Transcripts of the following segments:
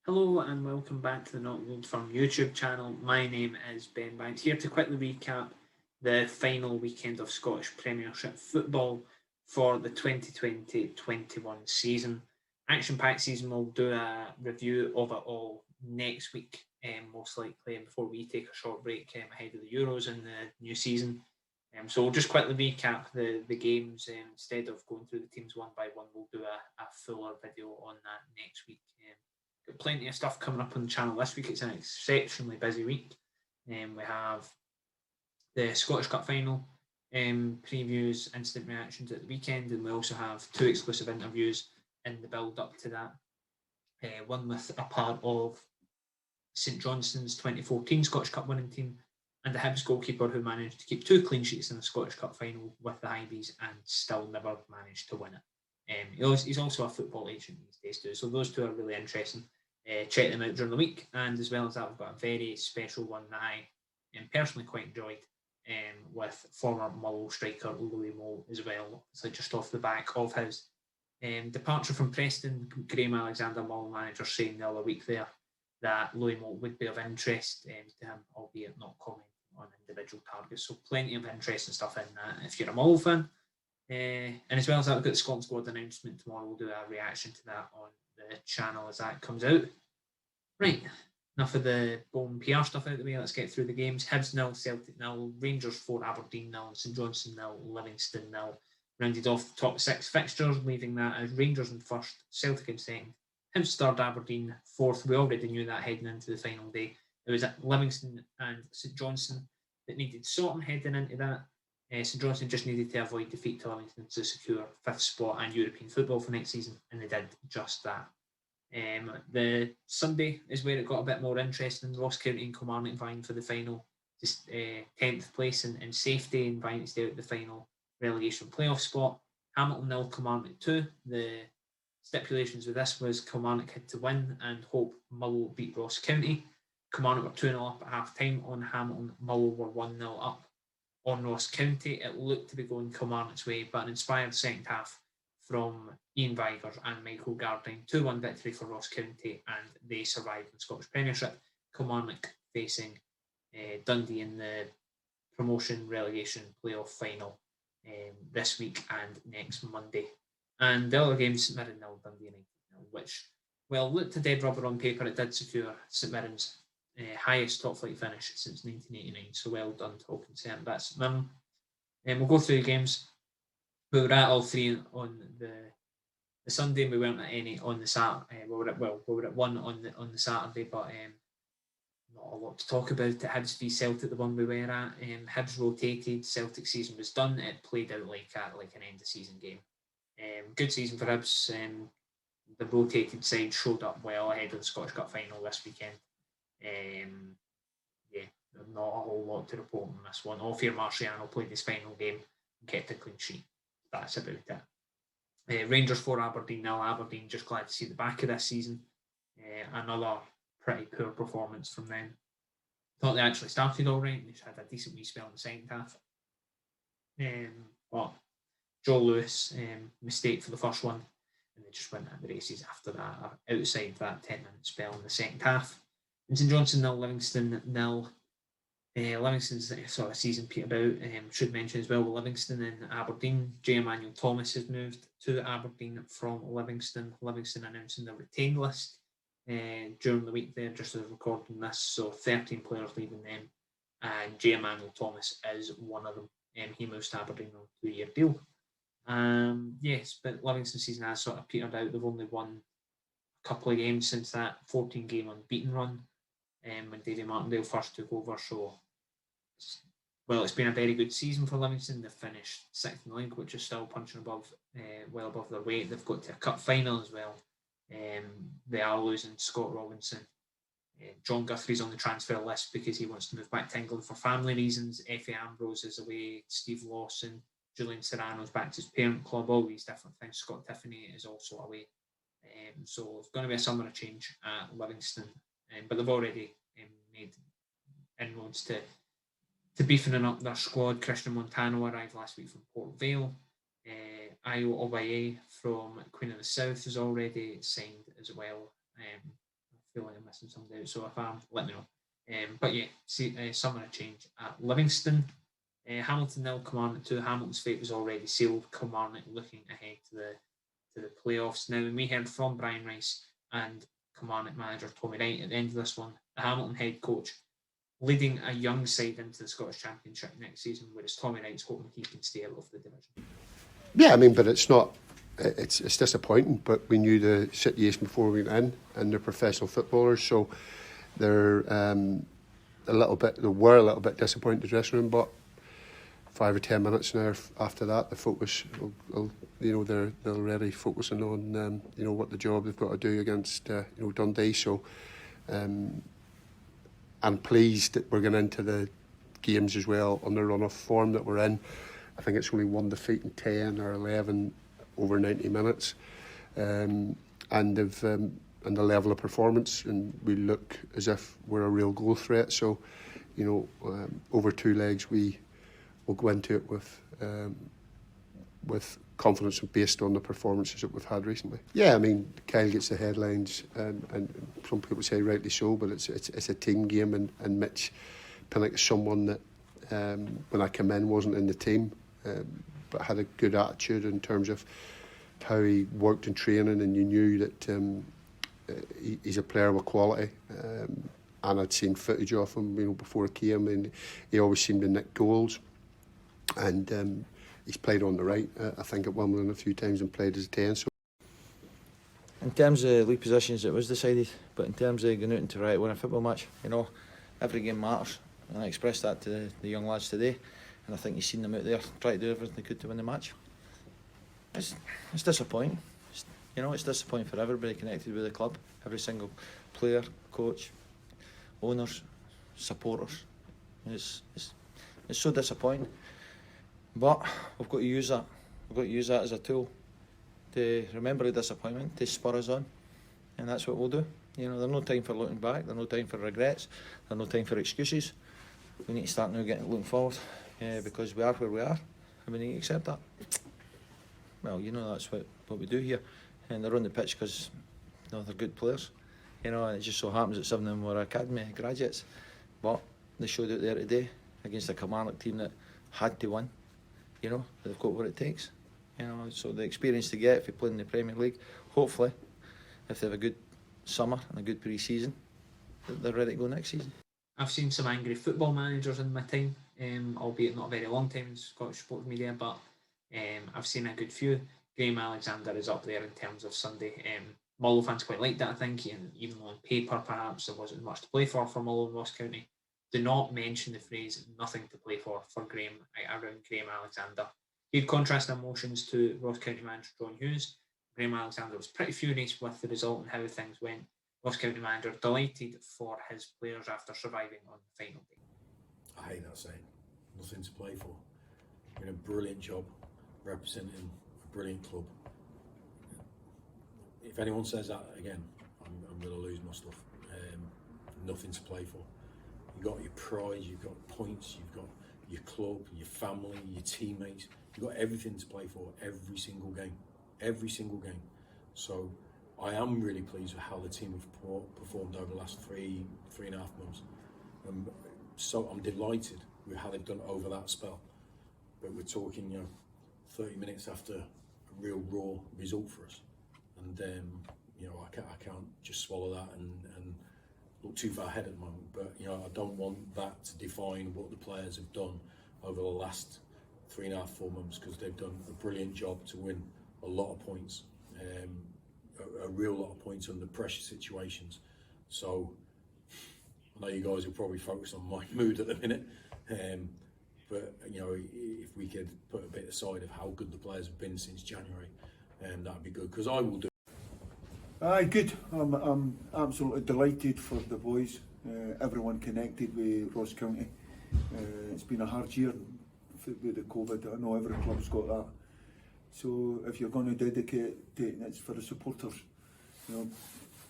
Hello and welcome back to the Not Old Firm YouTube channel. My name is Ben Banks, here to quickly recap the final weekend of Scottish Premiership football for the 2020-21 season. Action-packed season. We'll do a review of it all next week, most likely, before we take a short break ahead of the Euros and the new season. So we'll just quickly recap the games. Instead of going through the teams one by one, we'll do a fuller video on that next week. Got plenty of stuff coming up on the channel this week. It's an exceptionally busy week. We have the Scottish Cup final previews, instant reactions at the weekend, and we also have two exclusive interviews in the build up to that. One with a part of St Johnstone's 2014 Scottish Cup winning team, and the Hibs goalkeeper who managed to keep two clean sheets in the Scottish Cup final with the Hibees and still never managed to win it. He's also a football agent these days too, so those two are really interesting. Check them out during the week, and as well as that, we've got a very special one that I personally quite enjoyed with former Mull striker Louis Moult as well. So just off the back of his departure from Preston, Graham Alexander, Mull manager, saying the other week there that Louis Moult would be of interest to him, albeit not commenting on individual targets. So plenty of interesting stuff in that if you're a Mull fan. And as well as that, we've got the Scotland squad announcement tomorrow. We'll do a reaction to that on the channel as that comes out. Right, enough of the bone PR stuff out of the way. Let's get through the games. Hibs 0, Celtic 0, Rangers 4, Aberdeen 0, St Johnstone 0, Livingston 0. Rounded off the top six fixtures, leaving that as Rangers in first, Celtic in second, Hibs third, Aberdeen fourth. We already knew that heading into the final day. It was at Livingston and St Johnstone that needed sorting heading into that. St Johnstone just needed to avoid defeat to Livingston to secure fifth spot and European football for next season, and they did just that. The Sunday is where it got a bit more interesting. Ross County and Kilmarnock vying for the final, just 10th place in safety and vying to stay out the final relegation playoff spot. Hamilton 0, Kilmarnock 2. The stipulations with this was Kilmarnock had to win and hope Mull beat Ross County. Kilmarnock were 2-0 up at half time on Hamilton. Mull were 1-0 up on Ross County. It looked to be going Kilmarnock's way, but an inspired second half from Ian Vigurs and Michael Gardine. 2-1 victory for Ross County, and they survived in the Scottish Premiership. Kilmarnock facing Dundee in the promotion relegation playoff final this week and next Monday. And the other games, St Mirren 0, Dundee United 0, which, well, looked a dead rubber on paper. It did secure St Mirren's highest top flight finish since 1989. So well done to all concerned. That's Mirren. We'll go through the games. We were at all three on the Sunday. We weren't at any on the Saturday. We were at one on the Saturday, but not a lot to talk about. At Hibs v Celtic, the one we were at, Hibs rotated. Celtic season was done. It played out like an end of season game. Good season for Hibs. The rotated side showed up well ahead of the Scottish Cup final this weekend. Yeah, not a whole lot to report on this one. Ophir Marciano played his final game and kept a clean sheet. That's about it. Rangers 4, Aberdeen 0. Aberdeen just glad to see the back of this season. Another pretty poor performance from them. Thought they actually started all right. They just had a decent wee spell in the second half. But Joe Lewis, mistake for the first one, and they just went at the races after that, outside that 10-minute spell in the second half. And St Johnstone 0, Livingston 0. Livingston's sort of season petered out. Should mention as well with Livingston and Aberdeen, J. Emmanuel Thomas has moved to Aberdeen from Livingston. Livingston announcing the retained list during the week there, just as recording this. So 13 players leaving them, and J. Emmanuel Thomas is one of them. He moves to Aberdeen on a 2-year deal. Yes, but Livingston season has sort of petered out. They've only won a couple of games since that 14-game unbeaten run when Davy Martindale first took over. So, well, it's been a very good season for Livingston. They've finished 6th in the league, which is still punching above, well above their weight. They've got to a cup final as well. They are losing Scott Robinson. John Guthrie's on the transfer list because he wants to move back to England for family reasons. Effie Ambrose is away. Steve Lawson, Julian Serrano's back to his parent club. All these different things. Scott Tiffany is also away. So it's going to be a summer of change at Livingston. But they've already made inroads to beefing up their squad. Christian Montano arrived last week from Port Vale. Ayo Obaye from Queen of the South is already signed as well feel like I'm missing somebody out. So if I am, let me know. But yeah, summer change at Livingston. Hamilton 0, Kilmarnock 2. Hamilton's fate was already sealed. Kilmarnock looking ahead to the playoffs. Now, we heard from Brian Rice and Kilmarnock manager Tommy Wright at the end of this one. The Hamilton head coach leading a young side into the Scottish Championship next season, whereas Tommy Wright's hoping he can stay out of the division. Yeah, I mean, but it's not. It's disappointing, but we knew the situation before we went in, and they're professional footballers, so they're they were a little bit disappointed in the dressing room, but 5 or 10 minutes now after that, the focus, they're already focusing on what the job they've got to do against Dundee. So I'm pleased that we're going into the games as well on the run of form that we're in. I think it's only 1 defeat in 10 or 11 over 90 minutes, and the level of performance, and we look as if we're a real goal threat. So, over 2 legs we will go into it with confidence based on the performances that we've had recently. Yeah, I mean, Kyle gets the headlines, and some people say rightly so, but it's a team game, and Mitch Pinnock is someone that when I came in wasn't in the team, but had a good attitude in terms of how he worked in training, and you knew that he's a player with quality. And I'd seen footage of him, before he came, and he always seemed to nick goals. And he's played on the right, I think, at Wimbledon a few times, and played as a 10. So, in terms of league positions, it was decided. But in terms of going out into right, winning a football match, every game matters. And I expressed that to the young lads today. And I think you've seen them out there try to do everything they could to win the match. It's disappointing. It's disappointing for everybody connected with the club. Every single player, coach, owners, supporters. It's so disappointing. But we've got to use that. We've got to use that as a tool to remember the disappointment, to spur us on. And that's what we'll do. There's no time for looking back. There's no time for regrets. There's no time for excuses. We need to start now looking forward, because we are where we are, and we need to accept that. Well, that's what we do here. And they're on the pitch because they're good players. And it just so happens that 7 of them were academy graduates. But they showed out there today against a Kilmarnock team that had to win. They've got what it takes. So the experience to get if you play in the Premier League, hopefully, if they have a good summer and a good pre-season, they're ready to go next season. I've seen some angry football managers in my time, albeit not a very long time in Scottish sports media, but I've seen a good few. Graham Alexander is up there in terms of Sunday. Mull fans quite liked that, I think, and even though on paper perhaps there wasn't much to play for Mull and Ross County, do not mention the phrase "nothing to play for" Graham around Graham Alexander. He had contrasting emotions to Ross County manager John Hughes. Graham Alexander was pretty furious with the result and how things went. Ross County manager delighted for his players after surviving on the final day. I hate that saying, nothing to play for. You're doing a brilliant job representing a brilliant club. If anyone says that again, I'm going to lose my stuff. Nothing to play for. You've got your prize, you've got points, you've got your club, your family, your teammates. You've got everything to play for every single game. Every single game. So I am really pleased with how the team have performed over the last three and a half months. So I'm delighted with how they've done over that spell. But we're talking, 30 minutes after a real raw result for us. And I can't just swallow that and look too far ahead at the moment. But I don't want that to define what the players have done over the last 3.5, 4 months, because they've done a brilliant job to win a lot of points, a real lot of points under pressure situations. So I know you guys are probably focused on my mood at the minute, but if we could put a bit aside of how good the players have been since January, that'd be good, because I will do. Good. I'm absolutely delighted for the boys, everyone connected with Ross County. It's been a hard year with the COVID. I know every club's got that. So if you're going to dedicate it, it's for the supporters.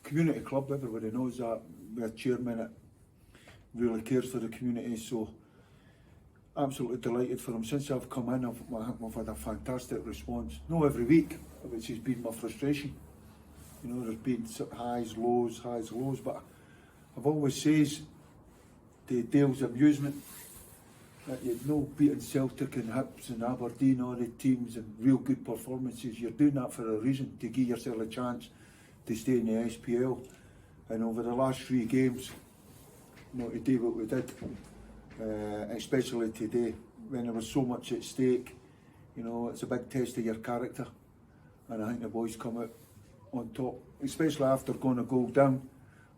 Community club, everybody knows that. We're chairman that really cares for the community. So absolutely delighted for them. Since I've come in, I've had a fantastic response. Not every week, which has been my frustration. You know, there's been highs, lows, but I've always says to Dale's amusement that you've no beating Celtic and Hibs and Aberdeen, all the teams and real good performances. You're doing that for a reason, to give yourself a chance to stay in the SPL. And over the last 3 games, you know, to do what we did, especially today, when there was so much at stake, you know, it's a big test of your character. And I think the boys come out on top, especially after going a goal down.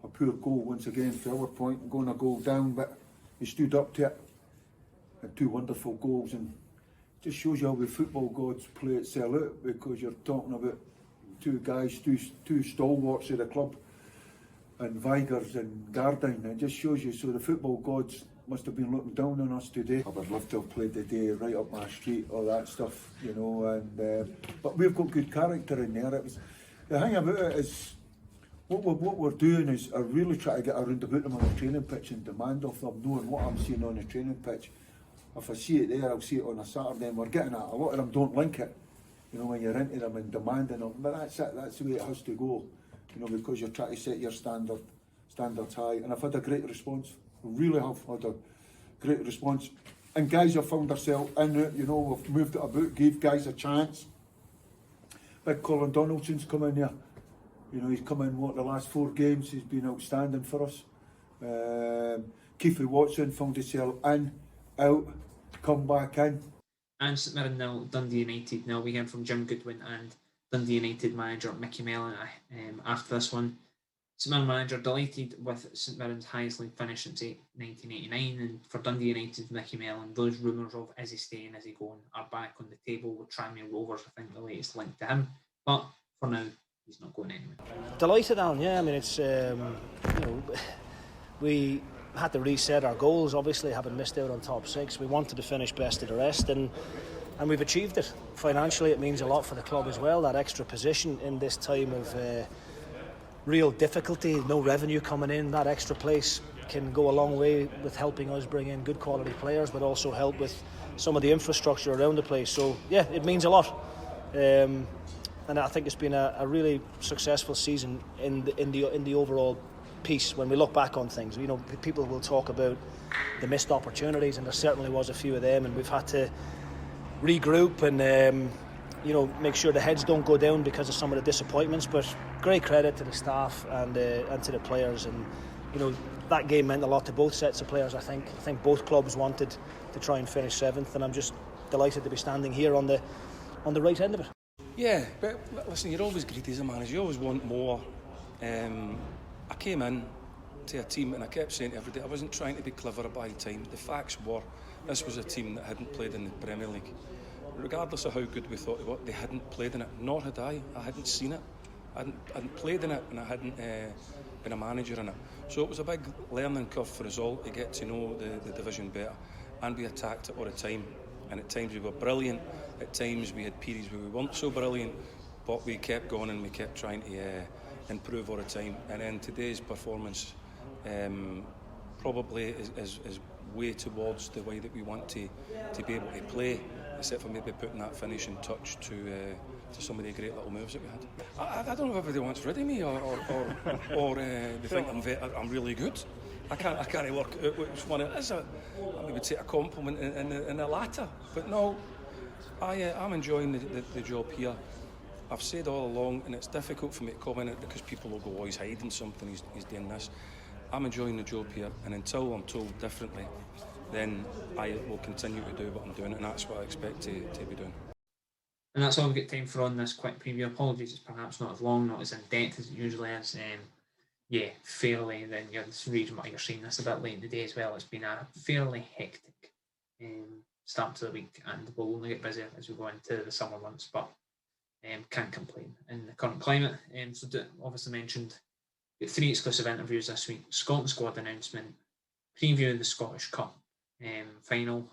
A poor goal once again for our point, going a goal down, but he stood up to it. And 2 wonderful goals, and it just shows you how the football gods play it sell out, because you're talking about 2 guys, two stalwarts of the club, and Vigers and Gardine. It just shows you, so the football gods must have been looking down on us today. I would love to have played the day right up my street, all that stuff, you know. And but we've got good character in there. The thing about it is, what we're doing is I really try to get around about them on the training pitch and demand of them, knowing what I'm seeing on the training pitch. If I see it there, I'll see it on a Saturday, and we're getting at a lot of them don't link it, you know, when you're into them and demanding them. But that's it, that's the way it has to go, you know, because you're trying to set your standards high. And I've had a great response, I really have had a great response. And guys have found themselves in it, you know, we've moved it about, gave guys a chance. Big Colin Donaldson's come in here, you know, he's come in, the last 4 games, he's been outstanding for us. Keith Watson found himself in, out, come back in. And St Mirren 0, Dundee United 0. We heard from Jim Goodwin and Dundee United manager Mickey Mellon after this one. St Mirren manager delighted with St Mirren's highest league finish since 1989, and for Dundee United, Mickey Mellon, those rumours of is he staying, is he going, are back on the table with Tranmere Rovers. I think the latest link to him, but for now he's not going anywhere. Delighted, Alan. Yeah, I mean, it's you know, we had to reset our goals, obviously, having missed out on top 6. We wanted to finish best of the rest, and we've achieved it. Financially, it means a lot for the club as well, that extra position in this time of real difficulty, no revenue coming in. That extra place can go a long way with helping us bring in good quality players, but also help with some of the infrastructure around the place. So yeah, it means a lot. And I think it's been a really successful season in the overall piece. When we look back on things, you know, people will talk about the missed opportunities, and there certainly was a few of them, and we've had to regroup and you know, make sure the heads don't go down because of some of the disappointments. But great credit to the staff and to the players, and you know, that game meant a lot to both sets of players. I think both clubs wanted to try and finish 7th, and I'm just delighted to be standing here on the right end of it. Yeah, but listen, you're always greedy as a manager, you always want more. I came in to a team and I kept saying to everybody, I wasn't trying to be clever or buy time. The facts were, this was a team that hadn't played in the Premier League. Regardless of how good we thought they hadn't played in it, nor had I. I hadn't seen it. I hadn't played in it, and I hadn't been a manager in it. So it was a big learning curve for us all to get to know the division better, and we attacked it all the time. And at times we were brilliant, at times we had periods where we weren't so brilliant, but we kept going and we kept trying to improve all the time. And then today's performance probably is way towards the way that we want to be able to play, except for maybe putting that finishing touch to some of the great little moves that we had. I don't know if everybody wants rid of me or they think I'm really good. I can't work out which one it is. I would take a compliment in the latter, but no, I'm enjoying the job here. I've said all along, and it's difficult for me to comment it because people will go, oh, he's hiding something, he's doing this. I'm enjoying the job here, and until I'm told differently, then I will continue to do what I'm doing, and that's what I expect to be doing. And that's all we've got time for on this quick preview. Apologies, it's perhaps not as long, not as in-depth as it usually is. Yeah, fairly, then there's a reason why you're seeing this a bit late in the day as well. It's been a fairly hectic start to the week, and we'll only get busier as we go into the summer months, but can't complain in the current climate. So obviously mentioned, got 3 exclusive interviews this week: Scotland squad announcement, preview of the Scottish Cup final,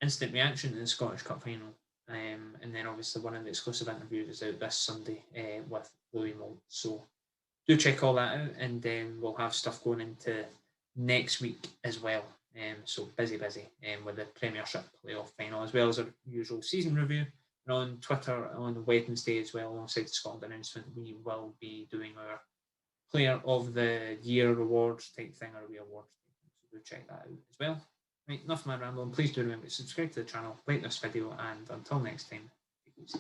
instant reaction to the Scottish Cup final, and then obviously one of the exclusive interviews is out this Sunday with Louis Mould. So do check all that out, and then we'll have stuff going into next week as well. So busy with the Premiership playoff final, as well as our usual season review And on Twitter on Wednesday as well, alongside the Scotland announcement, we will be doing our Player of the Year awards type thing, or awards. So go check that out as well. Right, enough of my rambling. Please do remember to subscribe to the channel, like this video, and until next time, take it easy.